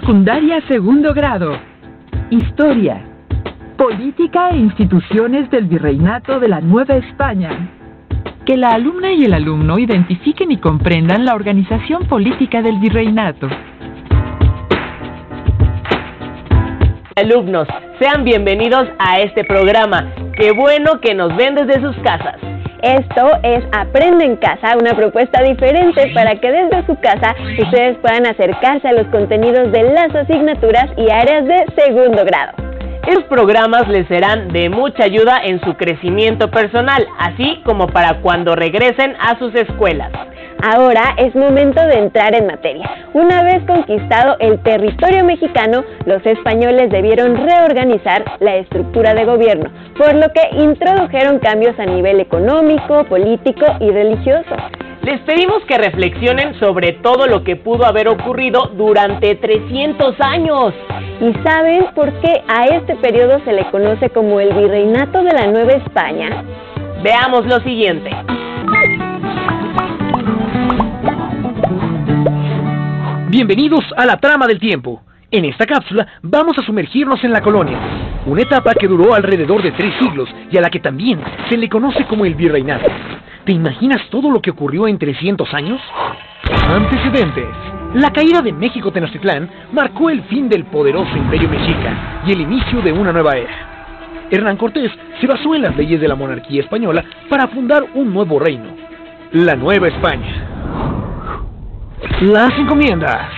Secundaria segundo grado. Historia. Política e instituciones del Virreinato de la Nueva España. Que la alumna y el alumno identifiquen y comprendan la organización política del Virreinato. Alumnos, sean bienvenidos a este programa. Qué bueno que nos ven desde sus casas. Esto es Aprende en Casa, una propuesta diferente para que desde su casa ustedes puedan acercarse a los contenidos de las asignaturas y áreas de segundo grado. Estos programas les serán de mucha ayuda en su crecimiento personal, así como para cuando regresen a sus escuelas. Ahora es momento de entrar en materia. Una vez conquistado el territorio mexicano, los españoles debieron reorganizar la estructura de gobierno, por lo que introdujeron cambios a nivel económico, político y religioso. Les pedimos que reflexionen sobre todo lo que pudo haber ocurrido durante 300 años. ¿Y saben por qué a este periodo se le conoce como el Virreinato de la Nueva España? Veamos lo siguiente. Bienvenidos a la trama del tiempo. En esta cápsula vamos a sumergirnos en la colonia, una etapa que duró alrededor de 3 siglos y a la que también se le conoce como el Virreinato. ¿Te imaginas todo lo que ocurrió en 300 años? Antecedentes. La caída de México Tenochtitlán marcó el fin del poderoso imperio mexica y el inicio de una nueva era. Hernán Cortés se basó en las leyes de la monarquía española para fundar un nuevo reino, la Nueva España. Las encomiendas.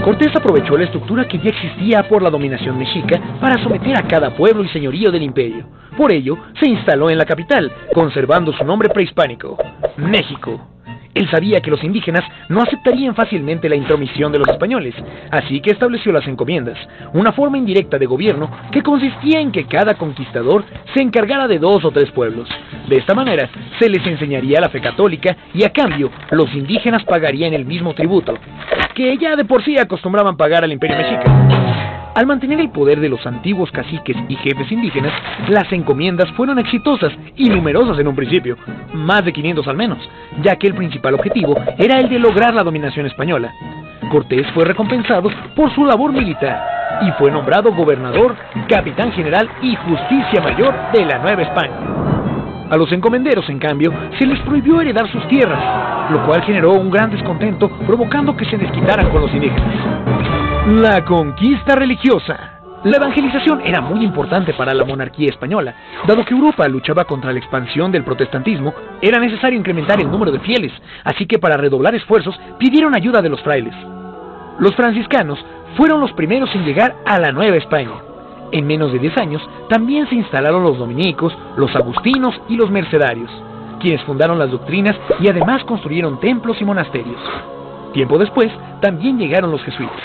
Cortés aprovechó la estructura que ya existía por la dominación mexica para someter a cada pueblo y señorío del imperio. Por ello, se instaló en la capital, conservando su nombre prehispánico, México. Él sabía que los indígenas no aceptarían fácilmente la intromisión de los españoles, así que estableció las encomiendas, una forma indirecta de gobierno que consistía en que cada conquistador se encargara de 2 o 3 pueblos. De esta manera, se les enseñaría la fe católica y a cambio, los indígenas pagarían el mismo tributo, que ya de por sí acostumbraban pagar al imperio mexica. Al mantener el poder de los antiguos caciques y jefes indígenas, las encomiendas fueron exitosas y numerosas en un principio, más de 500 al menos, ya que el principal objetivo era el de lograr la dominación española. Cortés fue recompensado por su labor militar y fue nombrado gobernador, capitán general y justicia mayor de la Nueva España. A los encomenderos, en cambio, se les prohibió heredar sus tierras, lo cual generó un gran descontento, provocando que se desquitaran con los indígenas. La conquista religiosa. La evangelización era muy importante para la monarquía española. Dado que Europa luchaba contra la expansión del protestantismo, era necesario incrementar el número de fieles, así que para redoblar esfuerzos pidieron ayuda de los frailes. Los franciscanos fueron los primeros en llegar a la Nueva España. En menos de 10 años, también se instalaron los dominicos, los agustinos y los mercedarios, quienes fundaron las doctrinas y además construyeron templos y monasterios. Tiempo después, también llegaron los jesuitas.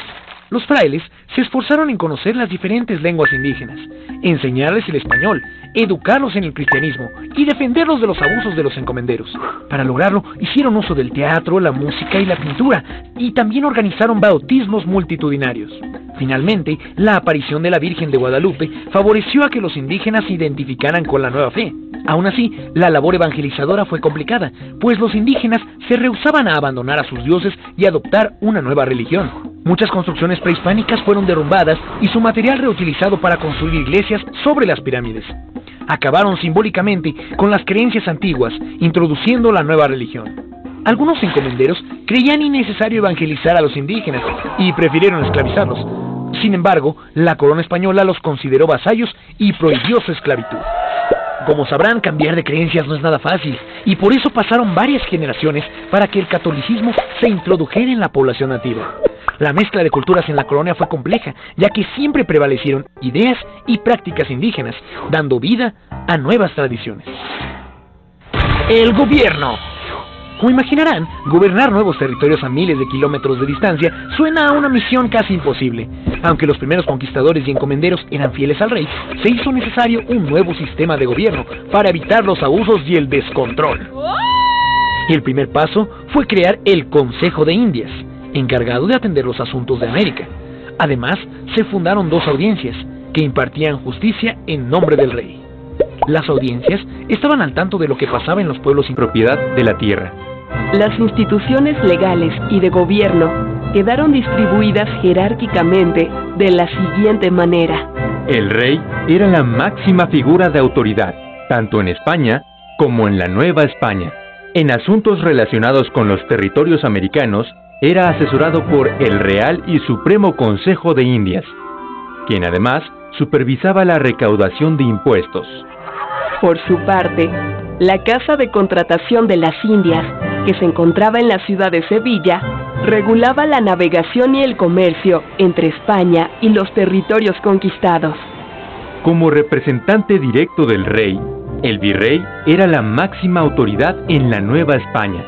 Los frailes se esforzaron en conocer las diferentes lenguas indígenas, enseñarles el español, educarlos en el cristianismo y defenderlos de los abusos de los encomenderos. Para lograrlo, hicieron uso del teatro, la música y la pintura, y también organizaron bautismos multitudinarios. Finalmente, la aparición de la Virgen de Guadalupe favoreció a que los indígenas se identificaran con la nueva fe. Aún así, la labor evangelizadora fue complicada, pues los indígenas se rehusaban a abandonar a sus dioses y adoptar una nueva religión. Muchas construcciones prehispánicas fueron derrumbadas y su material reutilizado para construir iglesias sobre las pirámides. Acabaron simbólicamente con las creencias antiguas, introduciendo la nueva religión. Algunos encomenderos creían innecesario evangelizar a los indígenas y prefirieron esclavizarlos. Sin embargo, la corona española los consideró vasallos y prohibió su esclavitud. Como sabrán, cambiar de creencias no es nada fácil, y por eso pasaron varias generaciones para que el catolicismo se introdujera en la población nativa. La mezcla de culturas en la colonia fue compleja, ya que siempre prevalecieron ideas y prácticas indígenas, dando vida a nuevas tradiciones. El gobierno. Como imaginarán, gobernar nuevos territorios a miles de kilómetros de distancia suena a una misión casi imposible. Aunque los primeros conquistadores y encomenderos eran fieles al rey, se hizo necesario un nuevo sistema de gobierno para evitar los abusos y el descontrol. Y el primer paso fue crear el Consejo de Indias, encargado de atender los asuntos de América. Además, se fundaron 2 audiencias que impartían justicia en nombre del rey. Las audiencias estaban al tanto de lo que pasaba en los pueblos sin propiedad de la tierra. Las instituciones legales y de gobierno quedaron distribuidas jerárquicamente de la siguiente manera. El rey era la máxima figura de autoridad, tanto en España como en la Nueva España. En asuntos relacionados con los territorios americanos, era asesorado por el Real y Supremo Consejo de Indias, quien además supervisaba la recaudación de impuestos. Por su parte, la Casa de Contratación de las Indias, que se encontraba en la ciudad de Sevilla, regulaba la navegación y el comercio entre España y los territorios conquistados. Como representante directo del rey, el virrey era la máxima autoridad en la Nueva España.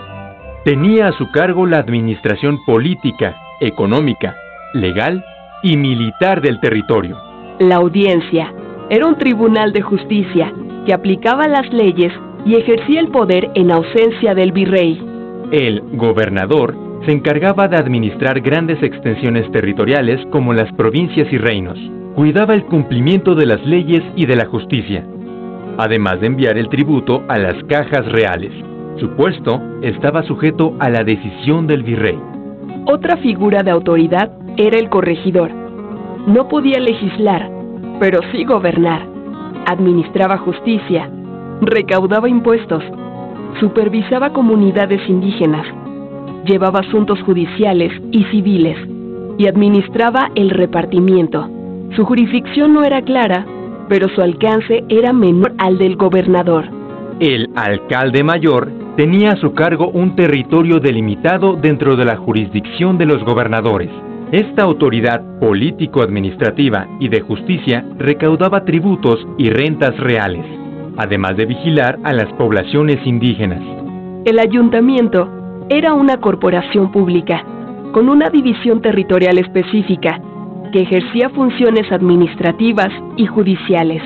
Tenía a su cargo la administración política, económica, legal y militar del territorio. La audiencia era un tribunal de justicia que aplicaba las leyes y ejercía el poder en ausencia del virrey. El gobernador se encargaba de administrar grandes extensiones territoriales como las provincias y reinos. Cuidaba el cumplimiento de las leyes y de la justicia, además de enviar el tributo a las cajas reales. Su puesto estaba sujeto a la decisión del virrey. Otra figura de autoridad era el corregidor. No podía legislar, pero sí gobernar. Administraba justicia, recaudaba impuestos, supervisaba comunidades indígenas, llevaba asuntos judiciales y civiles y administraba el repartimiento. Su jurisdicción no era clara, pero su alcance era menor al del gobernador. El alcalde mayor tenía a su cargo un territorio delimitado dentro de la jurisdicción de los gobernadores. Esta autoridad político-administrativa y de justicia recaudaba tributos y rentas reales, además de vigilar a las poblaciones indígenas. El ayuntamiento era una corporación pública, con una división territorial específica, que ejercía funciones administrativas y judiciales.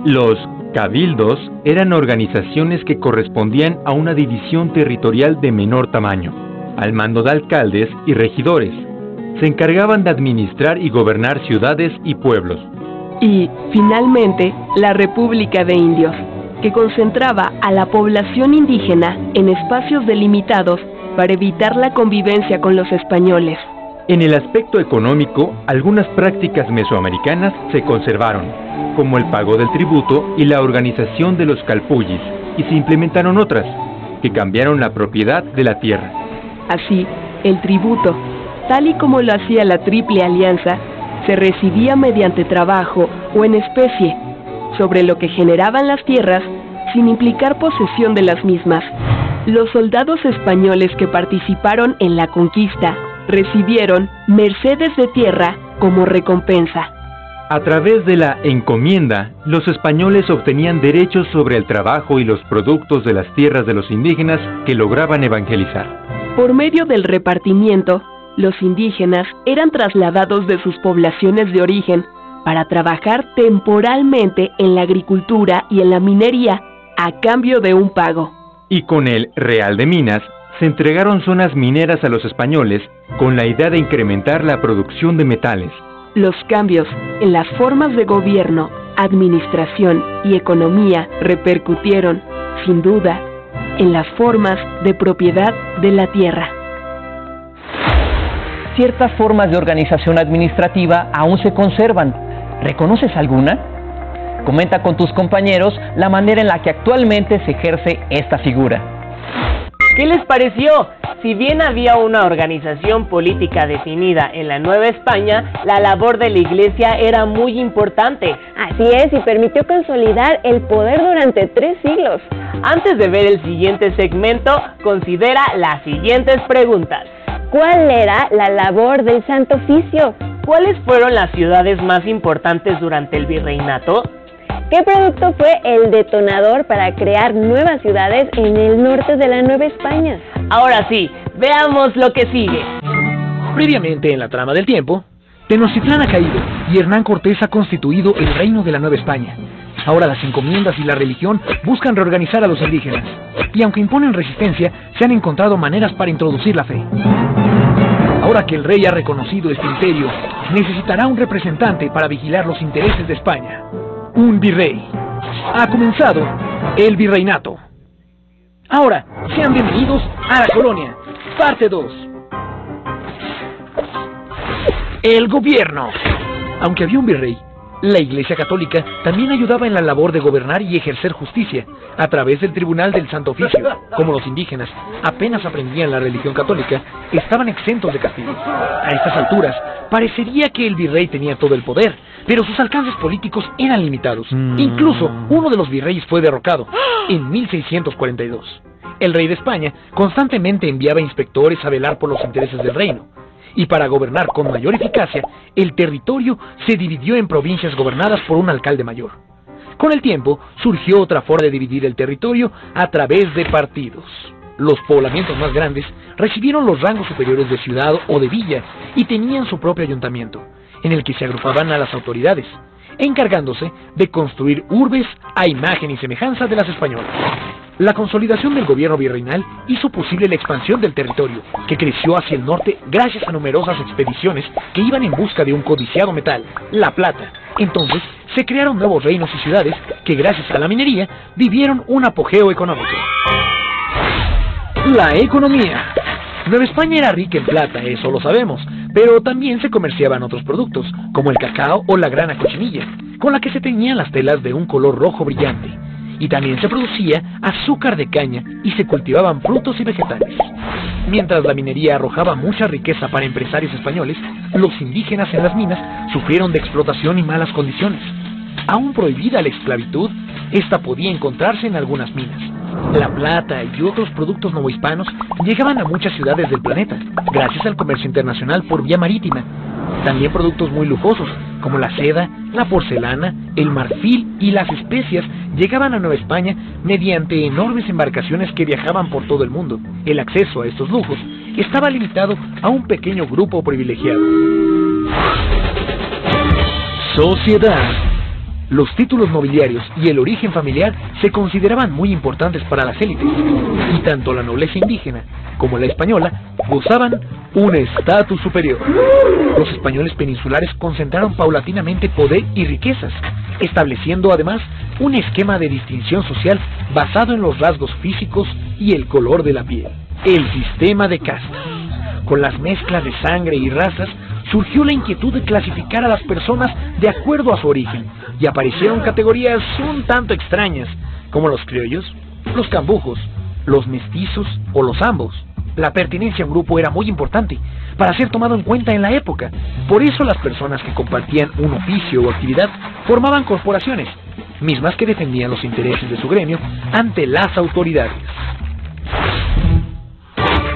Los cabildos eran organizaciones que correspondían a una división territorial de menor tamaño, al mando de alcaldes y regidores. Se encargaban de administrar y gobernar ciudades y pueblos. Y, finalmente, la República de Indios, que concentraba a la población indígena en espacios delimitados para evitar la convivencia con los españoles. En el aspecto económico, algunas prácticas mesoamericanas se conservaron, como el pago del tributo y la organización de los calpullis, y se implementaron otras, que cambiaron la propiedad de la tierra. Así, el tributo, tal y como lo hacía la Triple Alianza, se recibía mediante trabajo o en especie, sobre lo que generaban las tierras, sin implicar posesión de las mismas. Los soldados españoles que participaron en la conquista recibieron mercedes de tierra como recompensa. A través de la encomienda, los españoles obtenían derechos sobre el trabajo y los productos de las tierras de los indígenas que lograban evangelizar. Por medio del repartimiento, los indígenas eran trasladados de sus poblaciones de origen para trabajar temporalmente en la agricultura y en la minería a cambio de un pago. Y con el Real de Minas, se entregaron zonas mineras a los españoles con la idea de incrementar la producción de metales. Los cambios en las formas de gobierno, administración y economía repercutieron, sin duda, en las formas de propiedad de la tierra. Ciertas formas de organización administrativa aún se conservan. ¿Reconoces alguna? Comenta con tus compañeros la manera en la que actualmente se ejerce esta figura. ¿Qué les pareció? Si bien había una organización política definida en la Nueva España, la labor de la Iglesia era muy importante. Así es, y permitió consolidar el poder durante 3 siglos. Antes de ver el siguiente segmento, considera las siguientes preguntas. ¿Cuál era la labor del Santo Oficio? ¿Cuáles fueron las ciudades más importantes durante el virreinato? ¿Qué producto fue el detonador para crear nuevas ciudades en el norte de la Nueva España? Ahora sí, veamos lo que sigue. Previamente en la trama del tiempo, Tenochtitlán ha caído y Hernán Cortés ha constituido el reino de la Nueva España. Ahora las encomiendas y la religión buscan reorganizar a los indígenas, y aunque imponen resistencia, se han encontrado maneras para introducir la fe. Ahora que el rey ha reconocido este imperio, necesitará un representante para vigilar los intereses de España. Un virrey. Ha comenzado el virreinato. Ahora, sean bienvenidos a la colonia, parte 2. El gobierno. Aunque había un virrey, la Iglesia Católica también ayudaba en la labor de gobernar y ejercer justicia a través del Tribunal del Santo Oficio. Como los indígenas apenas aprendían la religión católica, estaban exentos de castigo. A estas alturas, parecería que el virrey tenía todo el poder, pero sus alcances políticos eran limitados. Incluso, uno de los virreyes fue derrocado en 1642. El rey de España constantemente enviaba inspectores a velar por los intereses del reino. Y para gobernar con mayor eficacia, el territorio se dividió en provincias gobernadas por un alcalde mayor. Con el tiempo, surgió otra forma de dividir el territorio a través de partidos. Los poblamientos más grandes recibieron los rangos superiores de ciudad o de villa y tenían su propio ayuntamiento, en el que se agrupaban a las autoridades, encargándose de construir urbes a imagen y semejanza de las españolas. La consolidación del gobierno virreinal hizo posible la expansión del territorio, que creció hacia el norte gracias a numerosas expediciones que iban en busca de un codiciado metal, la plata. Entonces, se crearon nuevos reinos y ciudades que gracias a la minería vivieron un apogeo económico. La economía. Nueva España era rica en plata, eso lo sabemos, pero también se comerciaban otros productos, como el cacao o la grana cochinilla, con la que se teñían las telas de un color rojo brillante. Y también se producía azúcar de caña y se cultivaban frutos y vegetales. Mientras la minería arrojaba mucha riqueza para empresarios españoles, los indígenas en las minas sufrieron de explotación y malas condiciones. Aún prohibida la esclavitud, esta podía encontrarse en algunas minas. La plata y otros productos novohispanos llegaban a muchas ciudades del planeta, gracias al comercio internacional por vía marítima. También productos muy lujosos, como la seda, la porcelana, el marfil y las especias, llegaban a Nueva España mediante enormes embarcaciones que viajaban por todo el mundo. El acceso a estos lujos estaba limitado a un pequeño grupo privilegiado. Sociedad. Los títulos nobiliarios y el origen familiar se consideraban muy importantes para las élites, y tanto la nobleza indígena como la española gozaban un estatus superior. Los españoles peninsulares concentraron paulatinamente poder y riquezas, estableciendo además un esquema de distinción social basado en los rasgos físicos y el color de la piel. El sistema de castas. Con las mezclas de sangre y razas, surgió la inquietud de clasificar a las personas de acuerdo a su origen, y aparecieron categorías un tanto extrañas, como los criollos, los cambujos, los mestizos o los ambos. La pertenencia a un grupo era muy importante para ser tomado en cuenta en la época. Por eso las personas que compartían un oficio o actividad formaban corporaciones, mismas que defendían los intereses de su gremio ante las autoridades.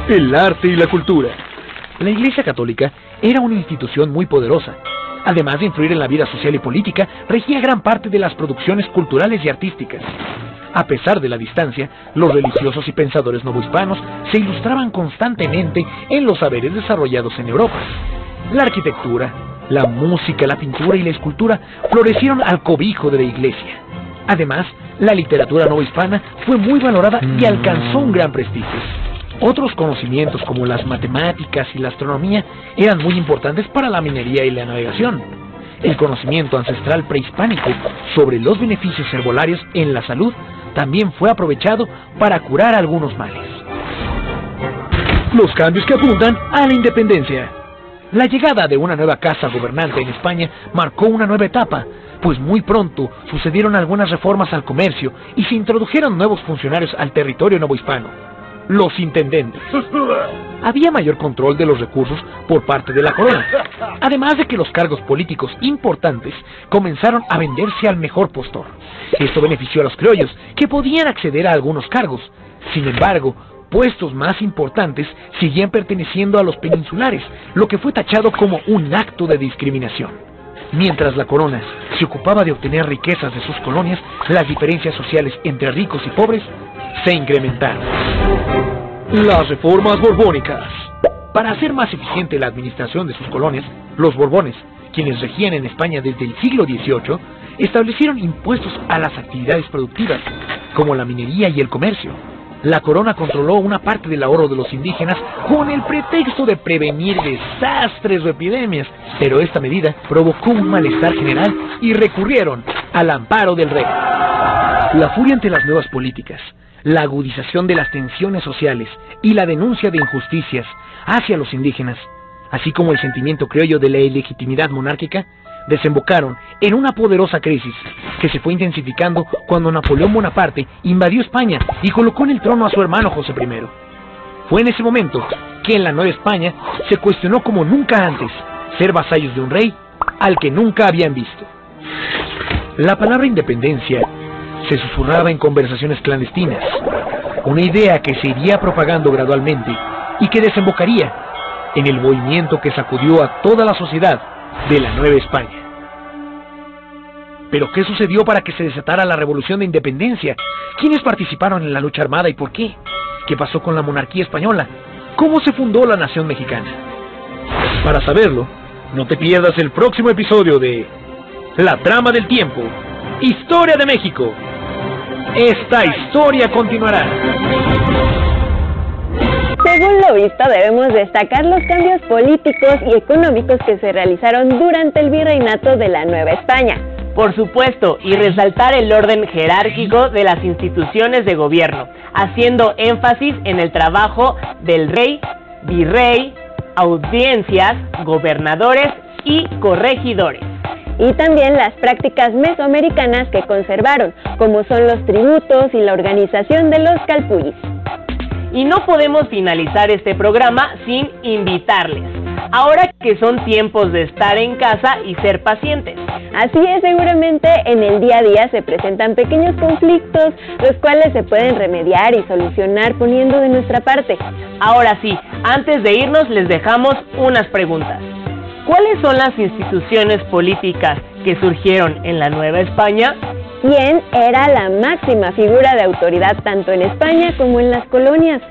El arte y la cultura. La Iglesia Católica era una institución muy poderosa. Además de influir en la vida social y política, regía gran parte de las producciones culturales y artísticas. A pesar de la distancia, los religiosos y pensadores novohispanos se ilustraban constantemente en los saberes desarrollados en Europa. La arquitectura, la música, la pintura y la escultura florecieron al cobijo de la Iglesia. Además, la literatura novohispana fue muy valorada y alcanzó un gran prestigio. Otros conocimientos como las matemáticas y la astronomía eran muy importantes para la minería y la navegación. El conocimiento ancestral prehispánico sobre los beneficios herbolarios en la salud también fue aprovechado para curar algunos males. Los cambios que apuntan a la independencia. La llegada de una nueva casa gobernante en España marcó una nueva etapa, pues muy pronto sucedieron algunas reformas al comercio y se introdujeron nuevos funcionarios al territorio novohispano. Los intendentes. Había mayor control de los recursos por parte de la corona, además de que los cargos políticos importantes comenzaron a venderse al mejor postor. Esto benefició a los criollos, que podían acceder a algunos cargos. Sin embargo, puestos más importantes seguían perteneciendo a los peninsulares, lo que fue tachado como un acto de discriminación. Mientras la corona se ocupaba de obtener riquezas de sus colonias, las diferencias sociales entre ricos y pobres se incrementaron. Las reformas borbónicas. Para hacer más eficiente la administración de sus colonias, los Borbones, quienes regían en España desde el siglo XVIII, establecieron impuestos a las actividades productivas, como la minería y el comercio. La corona controló una parte del ahorro de los indígenas con el pretexto de prevenir desastres o epidemias, pero esta medida provocó un malestar general y recurrieron al amparo del rey. La furia ante las nuevas políticas, la agudización de las tensiones sociales y la denuncia de injusticias hacia los indígenas así como el sentimiento criollo de la ilegitimidad monárquica, desembocaron en una poderosa crisis que se fue intensificando cuando Napoleón Bonaparte invadió España y colocó en el trono a su hermano José I. Fue en ese momento que en la Nueva España se cuestionó como nunca antes ser vasallos de un rey al que nunca habían visto. La palabra independencia se susurraba en conversaciones clandestinas, una idea que se iría propagando gradualmente y que desembocaría en el movimiento que sacudió a toda la sociedad de la Nueva España. ¿Pero qué sucedió para que se desatara la Revolución de Independencia? ¿Quiénes participaron en la lucha armada y por qué? ¿Qué pasó con la monarquía española? ¿Cómo se fundó la nación mexicana? Para saberlo, no te pierdas el próximo episodio de La Trama del Tiempo, Historia de México. Esta historia continuará. Según lo visto, debemos destacar los cambios políticos y económicos que se realizaron durante el virreinato de la Nueva España. Por supuesto, y resaltar el orden jerárquico de las instituciones de gobierno, haciendo énfasis en el trabajo del rey, virrey, audiencias, gobernadores y corregidores. Y también las prácticas mesoamericanas que conservaron, como son los tributos y la organización de los calpullis. Y no podemos finalizar este programa sin invitarles, ahora que son tiempos de estar en casa y ser pacientes. Así es, seguramente en el día a día se presentan pequeños conflictos, los cuales se pueden remediar y solucionar poniendo de nuestra parte. Ahora sí, antes de irnos les dejamos unas preguntas. ¿Cuáles son las instituciones políticas que surgieron en la Nueva España? ¿Quién era la máxima figura de autoridad tanto en España como en las colonias?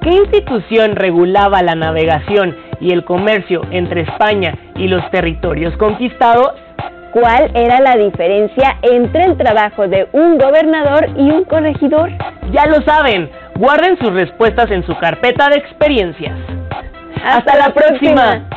¿Qué institución regulaba la navegación y el comercio entre España y los territorios conquistados? ¿Cuál era la diferencia entre el trabajo de un gobernador y un corregidor? Ya lo saben, guarden sus respuestas en su carpeta de experiencias. ¡Hasta la próxima!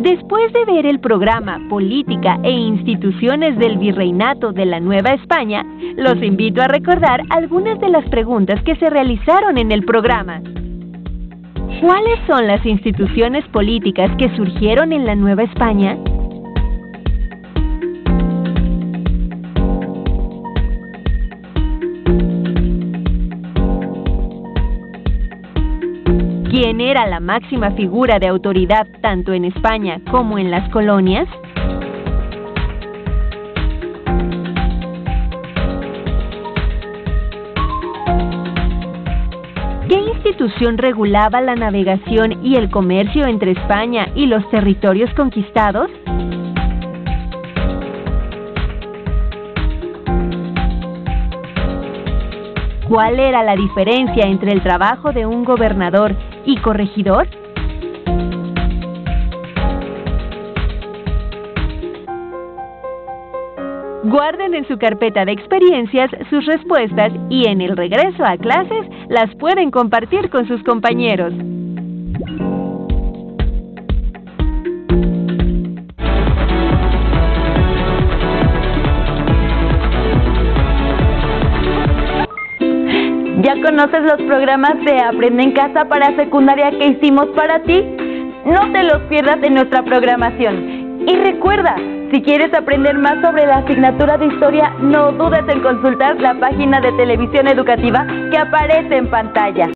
Después de ver el programa Política e Instituciones del Virreinato de la Nueva España, los invito a recordar algunas de las preguntas que se realizaron en el programa. ¿Cuáles son las instituciones políticas que surgieron en la Nueva España? ¿Quién era la máxima figura de autoridad tanto en España como en las colonias? ¿Qué institución regulaba la navegación y el comercio entre España y los territorios conquistados? ¿Cuál era la diferencia entre el trabajo de un gobernador y corregidor? Guarden en su carpeta de experiencias sus respuestas y en el regreso a clases las pueden compartir con sus compañeros. ¿Ya conoces los programas de Aprende en Casa para secundaria que hicimos para ti? No te los pierdas en nuestra programación. Y recuerda, si quieres aprender más sobre la asignatura de historia, no dudes en consultar la página de televisión educativa que aparece en pantalla.